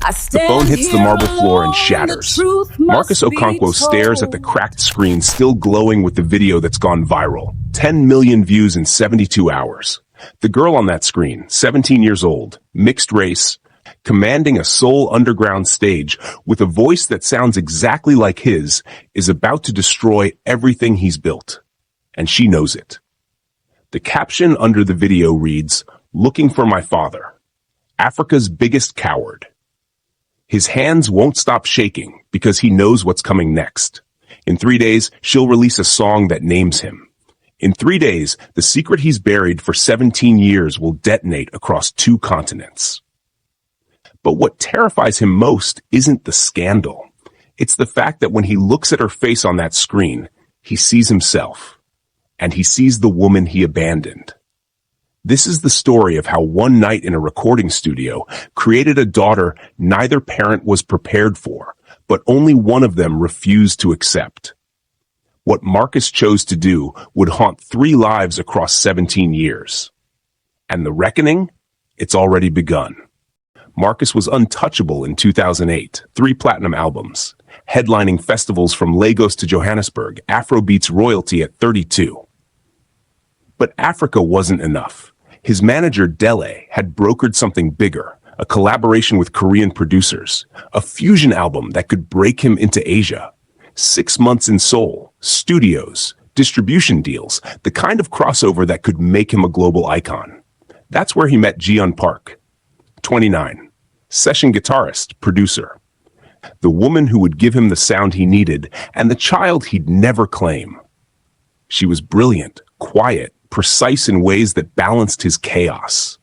The phone hits the marble floor and shatters. Marcus Okonkwo stares at the cracked screen still glowing with the video that's gone viral. 10 million views in 72 hours. The girl on that screen, 17 years old, mixed race, commanding a Seoul underground stage with a voice that sounds exactly like his, is about to destroy everything he's built. And she knows it. The caption under the video reads, "Looking for my father. Africa's biggest coward." His hands won't stop shaking because he knows what's coming next. In 3 days, she'll release a song that names him. In 3 days, the secret he's buried for 17 years will detonate across 2 continents. But what terrifies him most isn't the scandal. It's the fact that when he looks at her face on that screen, he sees himself. And he sees the woman he abandoned. This is the story of how one night in a recording studio created a daughter neither parent was prepared for, but only one of them refused to accept. What Marcus chose to do would haunt 3 lives across 17 years. And the reckoning? It's already begun. Marcus was untouchable in 2008, 3 platinum albums, headlining festivals from Lagos to Johannesburg, Afrobeats royalty at 32. But Africa wasn't enough. His manager, Dele, had brokered something bigger, a collaboration with Korean producers, a fusion album that could break him into Asia. 6 months in Seoul, studios, distribution deals, the kind of crossover that could make him a global icon. That's where he met Jeon Park, 29, session guitarist, producer. The woman who would give him the sound he needed and the child he'd never claim. She was brilliant, quiet, precise in ways that balanced his chaos.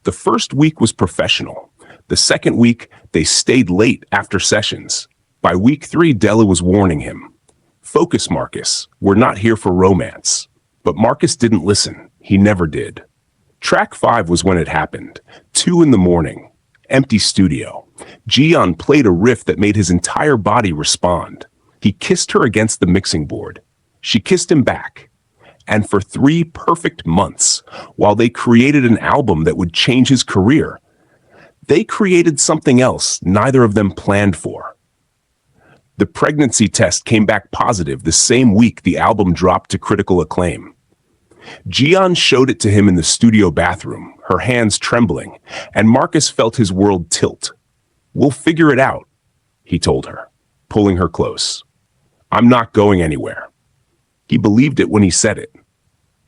The first week was professional. The second week, they stayed late after sessions. By week 3, Della was warning him. "Focus, Marcus. We're not here for romance." But Marcus didn't listen. He never did. Track 5 was when it happened. 2 in the morning. Empty studio. Jeon played a riff that made his entire body respond. He kissed her against the mixing board. She kissed him back. And for 3 perfect months, while they created an album that would change his career, they created something else neither of them planned for. The pregnancy test came back positive the same week the album dropped to critical acclaim. Jeon showed it to him in the studio bathroom, her hands trembling, and Marcus felt his world tilt. "We'll figure it out," he told her, pulling her close. "I'm not going anywhere." He believed it when he said it.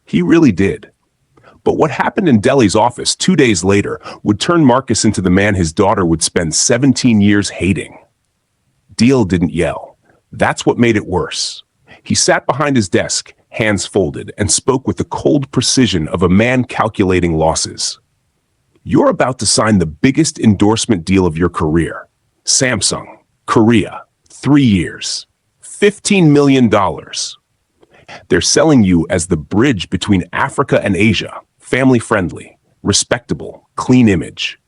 He really did. But what happened in Dele's office 2 days later would turn Marcus into the man his daughter would spend 17 years hating. Deal didn't yell. That's what made it worse. He sat behind his desk, hands folded, and spoke with the cold precision of a man calculating losses. "You're about to sign the biggest endorsement deal of your career. Samsung, Korea, 3 years, $15 million. They're selling you as the bridge between Africa and Asia, family-friendly, respectable, clean image."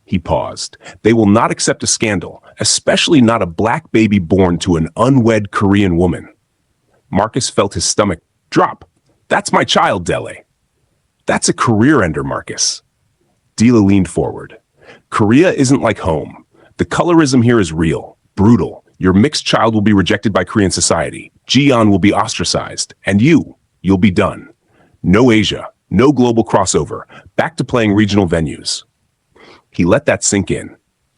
He paused. "They will not accept a scandal, especially not a black baby born to an unwed Korean woman." Marcus felt his stomach drop. "That's my child, Dele." "That's a career ender, Marcus." Dela leaned forward. "Korea isn't like home. The colorism here is real, brutal. Your mixed child will be rejected by Korean society. Jeon will be ostracized. And you'll be done. No Asia, no global crossover. Back to playing regional venues." He let that sink in.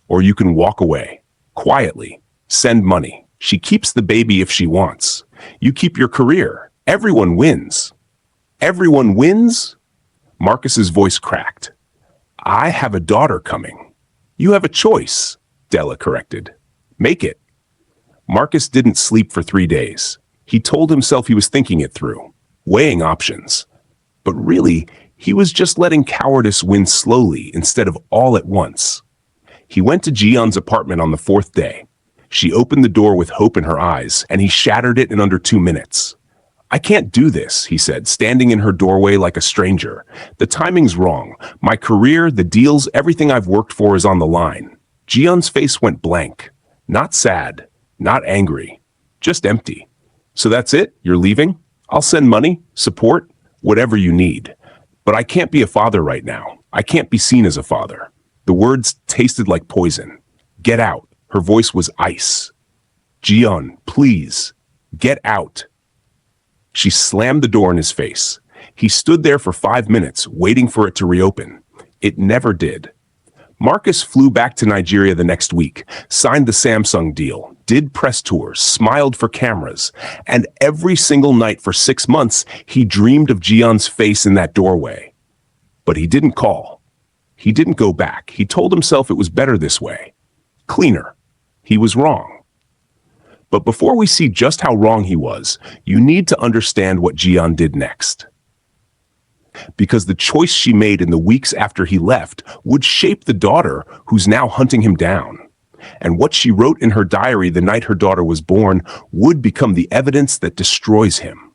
"Or you can walk away. Quietly. Send money. She keeps the baby if she wants. You keep your career. Everyone wins." "Everyone wins?" Marcus's voice cracked. "I have a daughter coming." "You have a choice," Della corrected. "Make it." Marcus didn't sleep for 3 days. He told himself he was thinking it through, weighing options. But really, he was just letting cowardice win slowly instead of all at once. He went to Jeon's apartment on the 4th day. She opened the door with hope in her eyes, and he shattered it in under 2 minutes. "I can't do this," he said, standing in her doorway like a stranger. "The timing's wrong. My career, the deals, everything I've worked for is on the line." Jeon's face went blank. Not sad. Not angry, just empty. "So that's it? You're leaving? I'll send money, support, whatever you need. But I can't be a father right now. I can't be seen as a father." The words tasted like poison. Get out. Her voice was ice. Jiyeon, please, get out. She slammed the door in his face. He stood there for 5 minutes, waiting for it to reopen. It never did. Marcus flew back to Nigeria the next week, signed the Samsung deal, did press tours, smiled for cameras, and every single night for 6 months, he dreamed of Jiyeon's face in that doorway. But he didn't call. He didn't go back. He told himself it was better this way. Cleaner. He was wrong. But before we see just how wrong he was, you need to understand what Jiyeon did next. Because the choice she made in the weeks after he left would shape the daughter who's now hunting him down. And what she wrote in her diary the night her daughter was born would become the evidence that destroys him.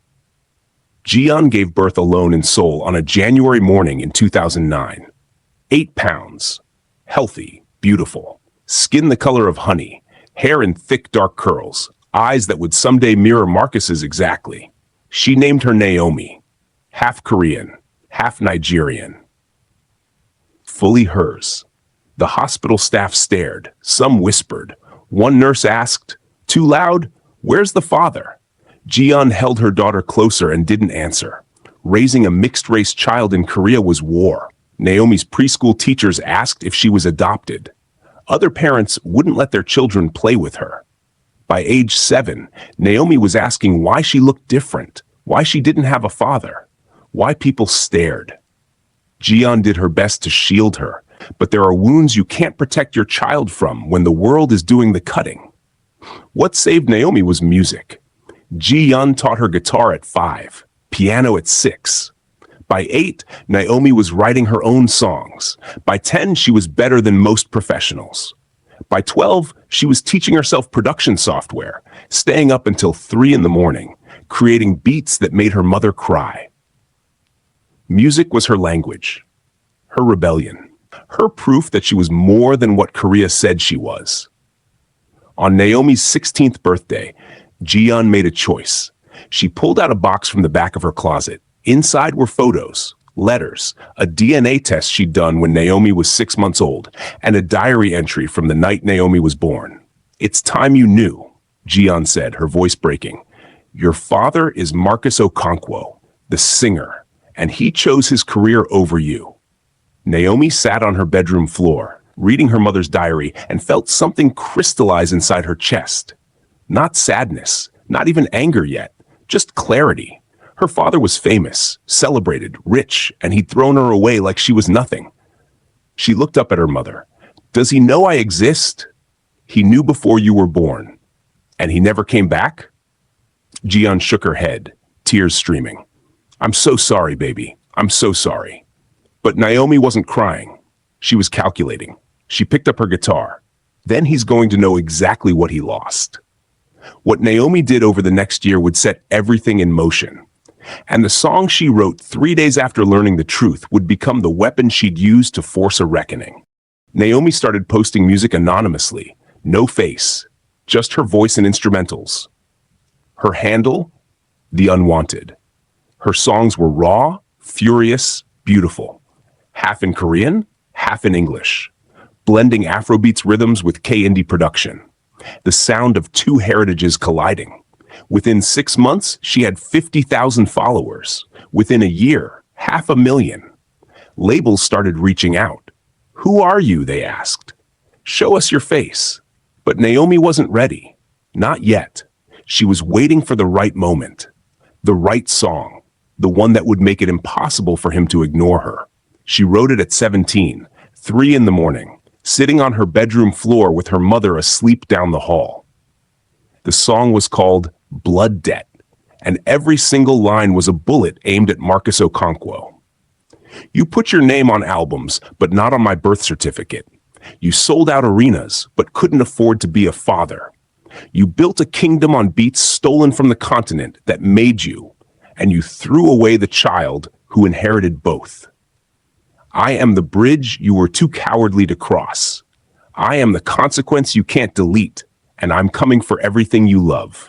Jiyeon gave birth alone in Seoul on a January morning in 2009. 8 pounds. Healthy, beautiful. Skin the color of honey. Hair in thick dark curls. Eyes that would someday mirror Marcus's exactly. She named her Naomi. Half Korean. Half Nigerian. Fully hers. The hospital staff stared. Some whispered. One nurse asked, "Too loud? Where's the father?" Jiyeon held her daughter closer and didn't answer. Raising a mixed-race child in Korea was war. Naomi's preschool teachers asked if she was adopted. Other parents wouldn't let their children play with her. By age 7, Naomi was asking why she looked different, why she didn't have a father. Why people stared. Jiyeon did her best to shield her, but there are wounds you can't protect your child from when the world is doing the cutting. What saved Naomi was music. Jiyeon taught her guitar at 5, piano at 6. By 8, Naomi was writing her own songs. By 10, she was better than most professionals. By 12, she was teaching herself production software, staying up until 3 in the morning, creating beats that made her mother cry. Music was her language, her rebellion, her proof that she was more than what Korea said she was. On Naomi's 16th birthday, Jiyeon made a choice. She pulled out a box from the back of her closet. Inside were photos, letters, a DNA test she'd done when Naomi was 6 months old, and a diary entry from the night Naomi was born. "It's time you knew," Jiyeon said, her voice breaking. "Your father is Marcus Okonkwo, the singer, and he chose his career over you." Naomi sat on her bedroom floor, reading her mother's diary, and felt something crystallize inside her chest. Not sadness, not even anger yet, just clarity. Her father was famous, celebrated, rich, and he'd thrown her away like she was nothing. She looked up at her mother. "Does he know I exist?" "He knew before you were born." "And he never came back?" Jiyeon shook her head, tears streaming. "I'm so sorry, baby. I'm so sorry." But Naomi wasn't crying. She was calculating. She picked up her guitar. Then he's going to know exactly what he lost. What Naomi did over the next year would set everything in motion. And the song she wrote 3 days after learning the truth would become the weapon she'd use to force a reckoning. Naomi started posting music anonymously. No face. Just her voice and instrumentals. Her handle? The Unwanted. Her songs were raw, furious, beautiful. Half in Korean, half in English. Blending Afrobeats rhythms with K-indie production. The sound of two heritages colliding. Within 6 months, she had 50,000 followers. Within a year, 500,000. Labels started reaching out. "Who are you?" they asked. "Show us your face." But Naomi wasn't ready. Not yet. She was waiting for the right moment. The right song. The one that would make it impossible for him to ignore her. She wrote it at 17, 3 in the morning, sitting on her bedroom floor with her mother asleep down the hall. The song was called Blood Debt, and every single line was a bullet aimed at Marcus Okonkwo. "You put your name on albums, but not on my birth certificate. You sold out arenas, but couldn't afford to be a father. You built a kingdom on beats stolen from the continent that made you, and you threw away the child who inherited both. I am the bridge you were too cowardly to cross. I am the consequence you can't delete, and I'm coming for everything you love."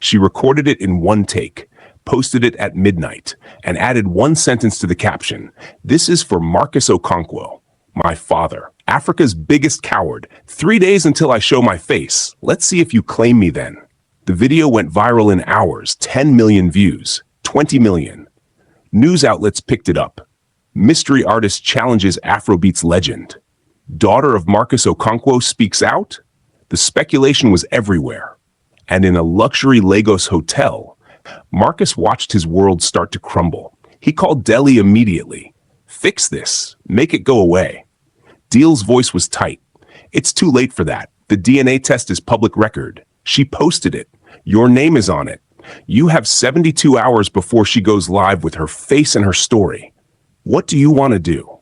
She recorded it in one take, posted it at midnight, and added one sentence to the caption: "This is for Marcus Okonkwo, my father, Africa's biggest coward. 3 days until I show my face. Let's see if you claim me then. The video went viral in hours, 10 million views, 20 million. News outlets picked it up. Mystery artist challenges Afrobeats legend. Daughter of Marcus Okonkwo speaks out? The speculation was everywhere. And in a luxury Lagos hotel, Marcus watched his world start to crumble. He called Delhi immediately. Fix this. Make it go away. Deal's voice was tight. It's too late for that. The DNA test is public record. She posted it. Your name is on it. You have 72 hours before she goes live with her face and her story. What do you want to do?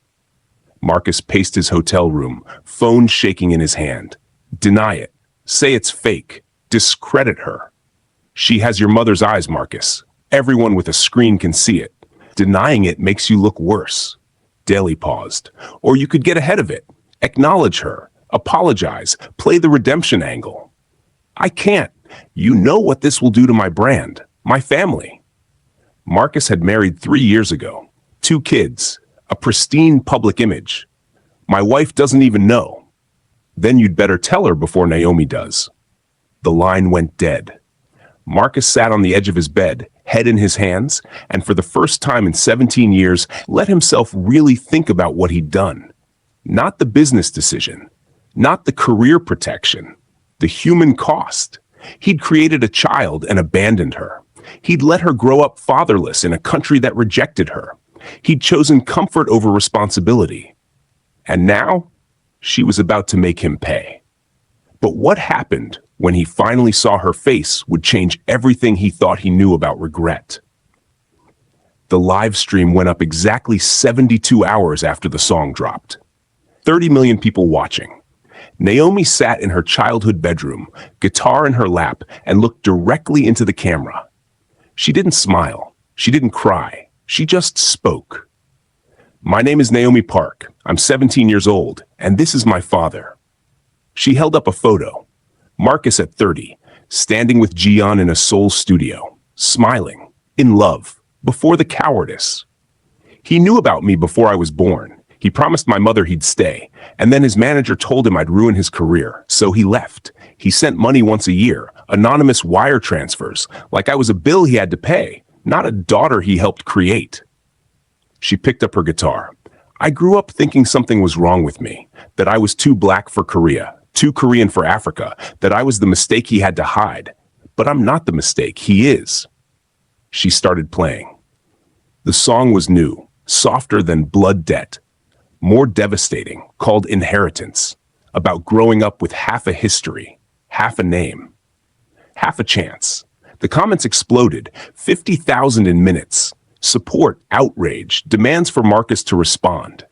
Marcus paced his hotel room, phone shaking in his hand. Deny it. Say it's fake. Discredit her. She has your mother's eyes, Marcus. Everyone with a screen can see it. Denying it makes you look worse. Daly paused. Or you could get ahead of it. Acknowledge her. Apologize. Play the redemption angle. I can't. You know what this will do to my brand, my family. Marcus had married 3 years ago. 2 kids. A pristine public image. My wife doesn't even know. Then you'd better tell her before Naomi does. The line went dead. Marcus sat on the edge of his bed, head in his hands, and for the first time in 17 years, let himself really think about what he'd done. Not the business decision, not the career protection, the human cost. He'd created a child and abandoned her. He'd let her grow up fatherless in a country that rejected her. He'd chosen comfort over responsibility. And now, she was about to make him pay. But what happened when he finally saw her face would change everything he thought he knew about regret. The live stream went up exactly 72 hours after the song dropped. 30 million people watching. Naomi sat in her childhood bedroom, guitar in her lap, and looked directly into the camera. She didn't smile. She didn't cry. She just spoke. My name is Naomi Park. I'm 17 years old, and this is my father. She held up a photo. Marcus at 30, standing with Jian in a Seoul studio, smiling, in love, before the cowardice. He knew about me before I was born. He promised my mother he'd stay, and then his manager told him I'd ruin his career, so he left. He sent money once a year, anonymous wire transfers, like I was a bill he had to pay, not a daughter he helped create. She picked up her guitar. I grew up thinking something was wrong with me, that I was too black for Korea, too Korean for Africa, that I was the mistake he had to hide. But I'm not the mistake, he is. She started playing. The song was new, softer than Blood Debt, more devastating, called Inheritance, about growing up with half a history, half a name, half a chance. The comments exploded, 50,000 in minutes. Support, outrage, demands for Marcus to respond.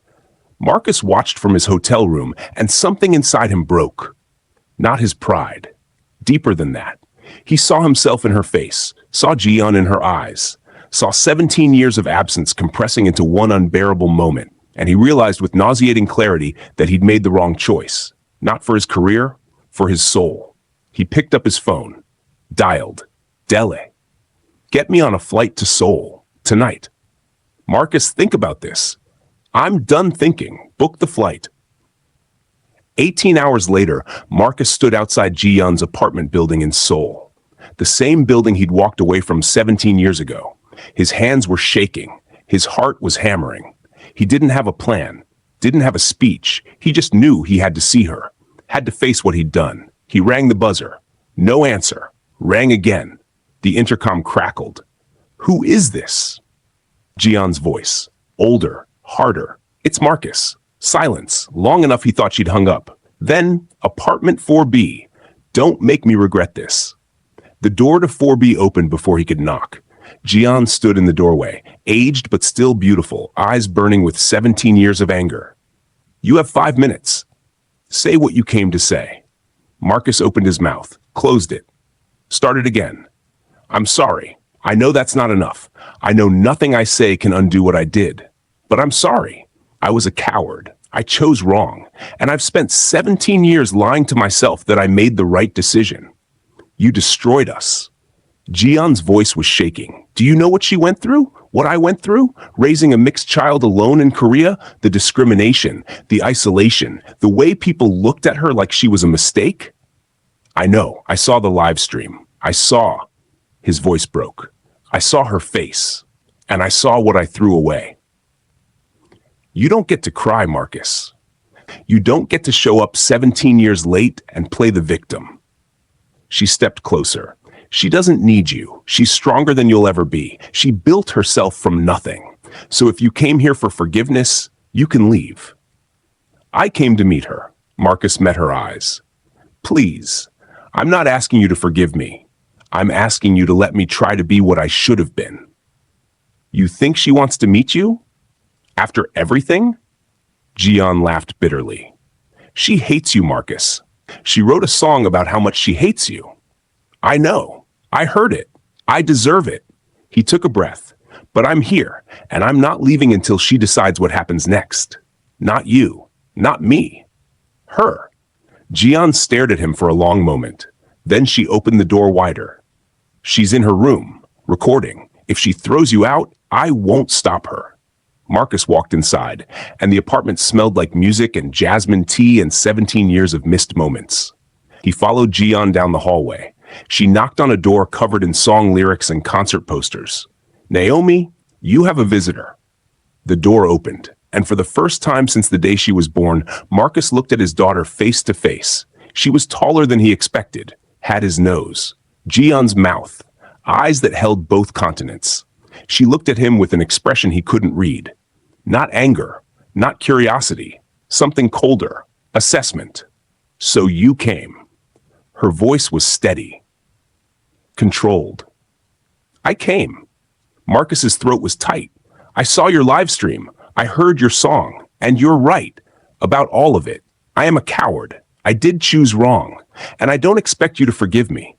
Marcus watched from his hotel room, and something inside him broke. Not his pride. Deeper than that. He saw himself in her face, saw Jian in her eyes, saw 17 years of absence compressing into one unbearable moment, and he realized with nauseating clarity that he'd made the wrong choice. Not for his career, for his soul. He picked up his phone, dialed. Dele. Get me on a flight to Seoul, tonight. Marcus, think about this. I'm done thinking. Book the flight. 18 hours later, Marcus stood outside Jian's apartment building in Seoul, the same building he'd walked away from 17 years ago. His hands were shaking. His heart was hammering. He didn't have a plan, didn't have a speech. He just knew he had to see her, had to face what he'd done. He rang the buzzer. No answer. Rang again. The intercom crackled. Who is this? Jian's voice. Older, harder. It's Marcus. Silence. Long enough he thought she'd hung up. Then, apartment 4B. Don't make me regret this. The door to 4B opened before he could knock. Jian stood in the doorway, aged but still beautiful, eyes burning with 17 years of anger. You have 5 minutes. Say what you came to say. Marcus opened his mouth, closed it. Started again. I'm sorry. I know that's not enough. I know nothing I say can undo what I did. But I'm sorry. I was a coward. I chose wrong. And I've spent 17 years lying to myself that I made the right decision. You destroyed us. Jian's voice was shaking. Do you know what she went through? What I went through? Raising a mixed child alone in Korea? The discrimination, the isolation, the way people looked at her like she was a mistake? I know. I saw the live stream. I saw. His voice broke. I saw her face. And I saw what I threw away. You don't get to cry, Marcus. You don't get to show up 17 years late and play the victim. She stepped closer. She doesn't need you. She's stronger than you'll ever be. She built herself from nothing. So if you came here for forgiveness, you can leave. I came to meet her. Marcus met her eyes. Please, I'm not asking you to forgive me. I'm asking you to let me try to be what I should have been. You think she wants to meet you? After everything? Jian laughed bitterly. She hates you, Marcus. She wrote a song about how much she hates you. I know. I heard it. I deserve it. He took a breath. But I'm here, and I'm not leaving until she decides what happens next. Not you. Not me. Her. Jian stared at him for a long moment. Then she opened the door wider. She's in her room, recording. If she throws you out, I won't stop her. Marcus walked inside, and the apartment smelled like music and jasmine tea and 17 years of missed moments. He followed Jian down the hallway. She knocked on a door covered in song lyrics and concert posters. Naomi, you have a visitor. The door opened, and for the first time since the day she was born, Marcus looked at his daughter face to face. She was taller than he expected, had his nose, Jian's mouth, eyes that held both continents. She looked at him with an expression he couldn't read. Not anger, not curiosity, something colder, assessment. So you came. Her voice was steady, controlled. I came. Marcus's throat was tight. I saw your live stream. I heard your song. And you're right about all of it. I am a coward. I did choose wrong. And I don't expect you to forgive me.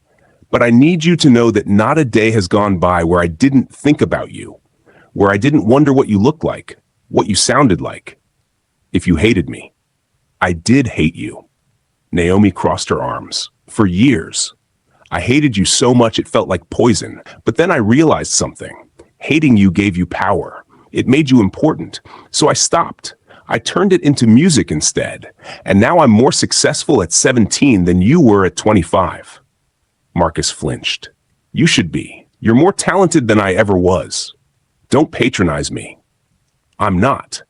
But I need you to know that not a day has gone by where I didn't think about you, where I didn't wonder what you looked like, what you sounded like. If you hated me, I did hate you. Naomi crossed her arms. For years. I hated you so much it felt like poison. But then I realized something. Hating you gave you power. It made you important. So I stopped. I turned it into music instead. And now I'm more successful at 17 than you were at 25. Marcus flinched. You should be. You're more talented than I ever was. Don't patronize me. I'm not.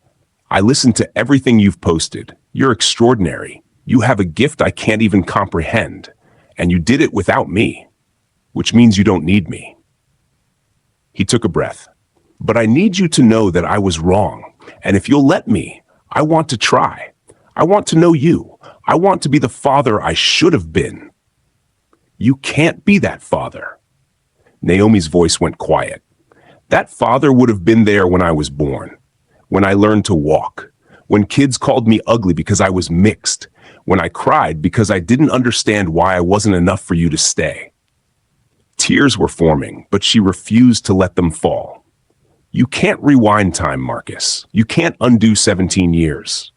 I listened to everything you've posted. You're extraordinary. You have a gift I can't even comprehend, and you did it without me, which means you don't need me. He took a breath. But I need you to know that I was wrong, and if you'll let me, I want to try. I want to know you. I want to be the father I should have been. You can't be that father. Naomi's voice went quiet. That father would have been there when I was born, when I learned to walk, when kids called me ugly because I was mixed, when I cried because I didn't understand why I wasn't enough for you to stay. Tears were forming, but she refused to let them fall. You can't rewind time, Marcus. You can't undo 17 years.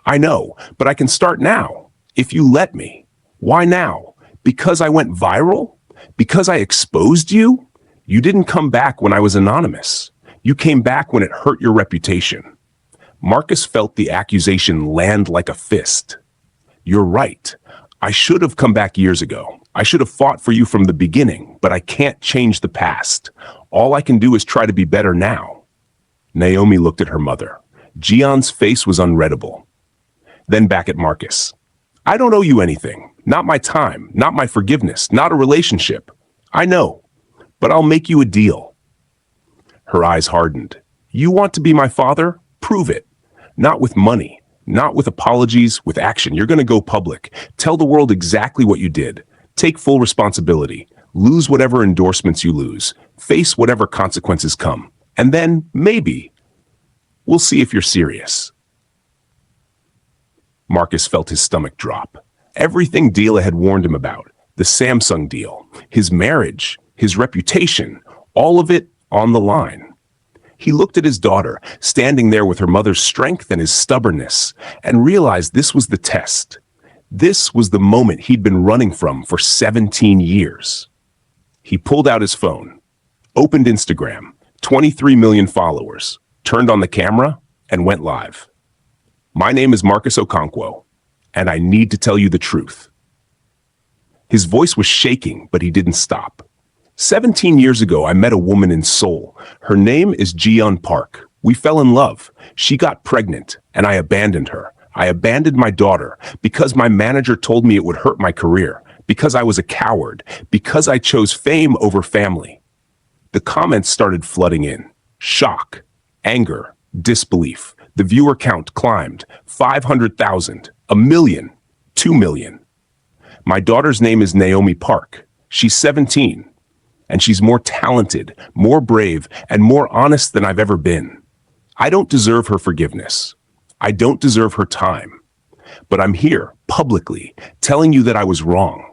I know, but I can start now, if you let me. Why now? Because I went viral? Because I exposed you? You didn't come back when I was anonymous. You came back when it hurt your reputation. Marcus felt the accusation land like a fist. You're right. I should have come back years ago. I should have fought for you from the beginning, but I can't change the past. All I can do is try to be better now. Naomi looked at her mother. Jian's face was unreadable. Then back at Marcus. I don't owe you anything. Not my time, not my forgiveness, not a relationship. I know, but I'll make you a deal. Her eyes hardened. You want to be my father? Prove it. Not with money. Not with apologies, with action. You're going to go public. Tell the world exactly what you did. Take full responsibility. Lose whatever endorsements you lose. Face whatever consequences come. And then, maybe, we'll see if you're serious. Marcus felt his stomach drop. Everything Dila had warned him about, the Samsung deal, his marriage, his reputation, all of it on the line. He looked at his daughter, standing there with her mother's strength and his stubbornness, and realized this was the test. This was the moment he'd been running from for 17 years. He pulled out his phone, opened Instagram, 23 million followers, turned on the camera, and went live. My name is Marcus Okonkwo, and I need to tell you the truth. His voice was shaking, but he didn't stop. 17 years ago, I met a woman in Seoul. Her name is Jiyeon Park. We fell in love. She got pregnant, and I abandoned her. I abandoned my daughter because my manager told me it would hurt my career, because I was a coward, because I chose fame over family. The comments started flooding in. Shock, anger, disbelief. The viewer count climbed. 500,000, a million, 2 million. My daughter's name is Naomi Park. She's 17, and she's more talented, more brave, and more honest than I've ever been. I don't deserve her forgiveness. I don't deserve her time. But I'm here, publicly, telling you that I was wrong,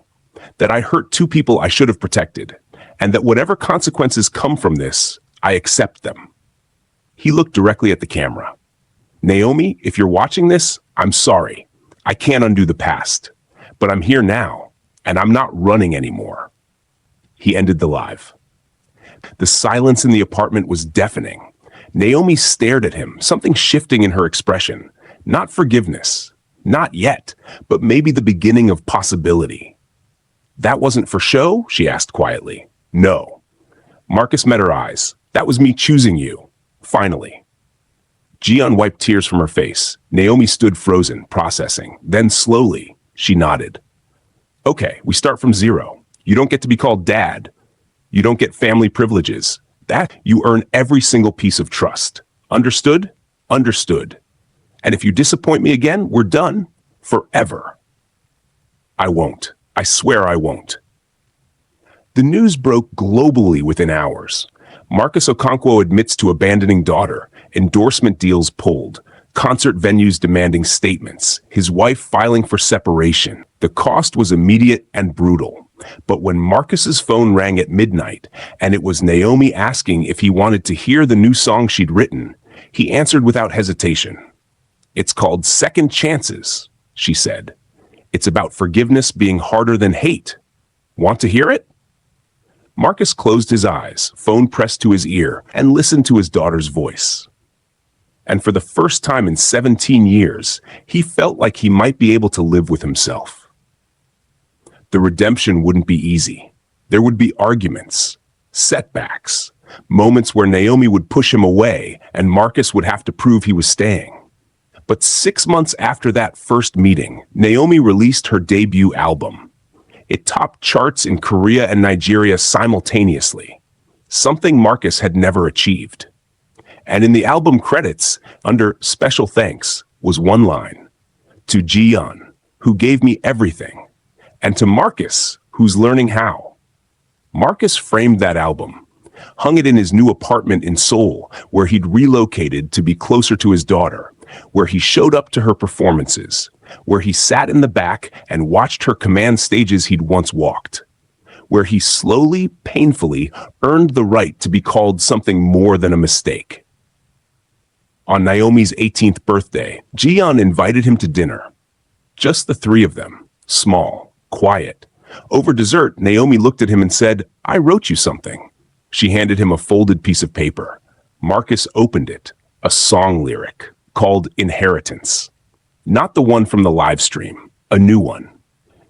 that I hurt two people I should have protected, and that whatever consequences come from this, I accept them. He looked directly at the camera. Naomi, if you're watching this, I'm sorry. I can't undo the past. But I'm here now, and I'm not running anymore. He ended the live. The silence in the apartment was deafening. Naomi stared at him, something shifting in her expression. Not forgiveness. Not yet, but maybe the beginning of possibility. That wasn't for show? She asked quietly. No. Marcus met her eyes. That was me choosing you. Finally. Jiyeon wiped tears from her face. Naomi stood frozen, processing. Then slowly, she nodded. Okay, we start from zero. You don't get to be called dad. You don't get family privileges. That you earn every single piece of trust. Understood? Understood. And if you disappoint me again, we're done. Forever. I won't. I swear I won't. The news broke globally within hours. Marcus Okonkwo admits to abandoning daughter, endorsement deals pulled, concert venues demanding statements, his wife filing for separation. The cost was immediate and brutal. But when Marcus's phone rang at midnight, and it was Naomi asking if he wanted to hear the new song she'd written, he answered without hesitation. It's called Second Chances, she said. It's about forgiveness being harder than hate. Want to hear it? Marcus closed his eyes, phone pressed to his ear, and listened to his daughter's voice. And for the first time in 17 years, he felt like he might be able to live with himself. The redemption wouldn't be easy. There would be arguments, setbacks, moments where Naomi would push him away and Marcus would have to prove he was staying. But 6 months after that first meeting, Naomi released her debut album. It topped charts in Korea and Nigeria simultaneously, something Marcus had never achieved. And in the album credits, under special thanks, was one line. To Jiyeon, who gave me everything, and to Marcus, who's learning how. Marcus framed that album, hung it in his new apartment in Seoul, where he'd relocated to be closer to his daughter, where he showed up to her performances, where he sat in the back and watched her command stages he'd once walked, where he slowly, painfully earned the right to be called something more than a mistake. On Naomi's 18th birthday, Jiyeon invited him to dinner. Just the three of them, small, quiet. Over dessert, Naomi looked at him and said, I wrote you something. She handed him a folded piece of paper. Marcus opened it, a song lyric called Inheritance. Not the one from the live stream, a new one.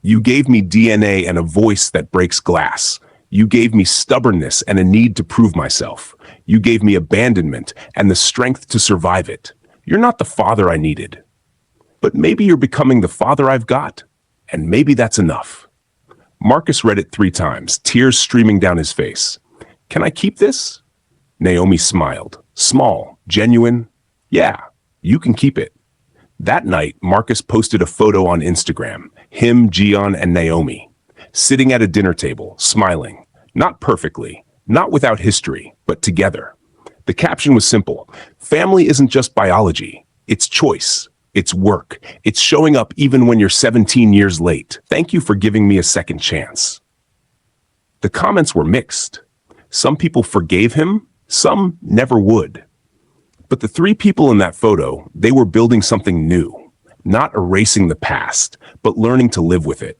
You gave me DNA and a voice that breaks glass. You gave me stubbornness and a need to prove myself. You gave me abandonment and the strength to survive it. You're not the father I needed. But maybe you're becoming the father I've got, and maybe that's enough. Marcus read it 3 times, tears streaming down his face. Can I keep this? Naomi smiled. Small, genuine. Yeah, you can keep it. That night, Marcus posted a photo on Instagram, him, Jiyeon, and Naomi, sitting at a dinner table, smiling. Not perfectly, not without history, but together. The caption was simple. Family isn't just biology. It's choice. It's work. It's showing up even when you're 17 years late. Thank you for giving me a second chance. The comments were mixed. Some people forgave him, some never would. But the 3 people in that photo, they were building something new, not erasing the past, but learning to live with it.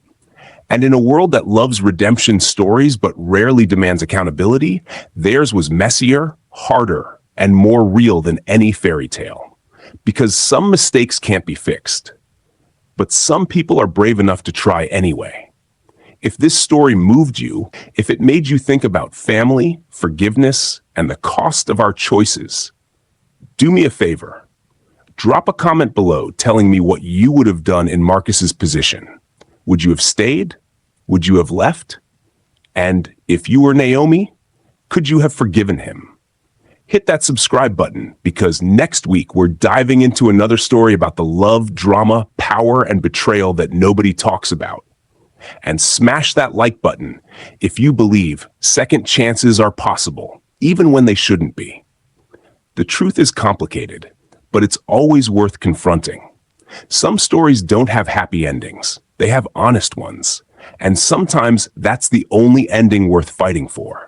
And in a world that loves redemption stories but rarely demands accountability, theirs was messier, harder, and more real than any fairy tale. Because some mistakes can't be fixed. But some people are brave enough to try anyway. If this story moved you, if it made you think about family, forgiveness, and the cost of our choices, do me a favor. Drop a comment below telling me what you would have done in Marcus's position. Would you have stayed? Would you have left? And if you were Naomi, could you have forgiven him? Hit that subscribe button because next week we're diving into another story about the love, drama, power, and betrayal that nobody talks about. And smash that like button if you believe second chances are possible, even when they shouldn't be. The truth is complicated, but it's always worth confronting. Some stories don't have happy endings. They have honest ones. And sometimes that's the only ending worth fighting for.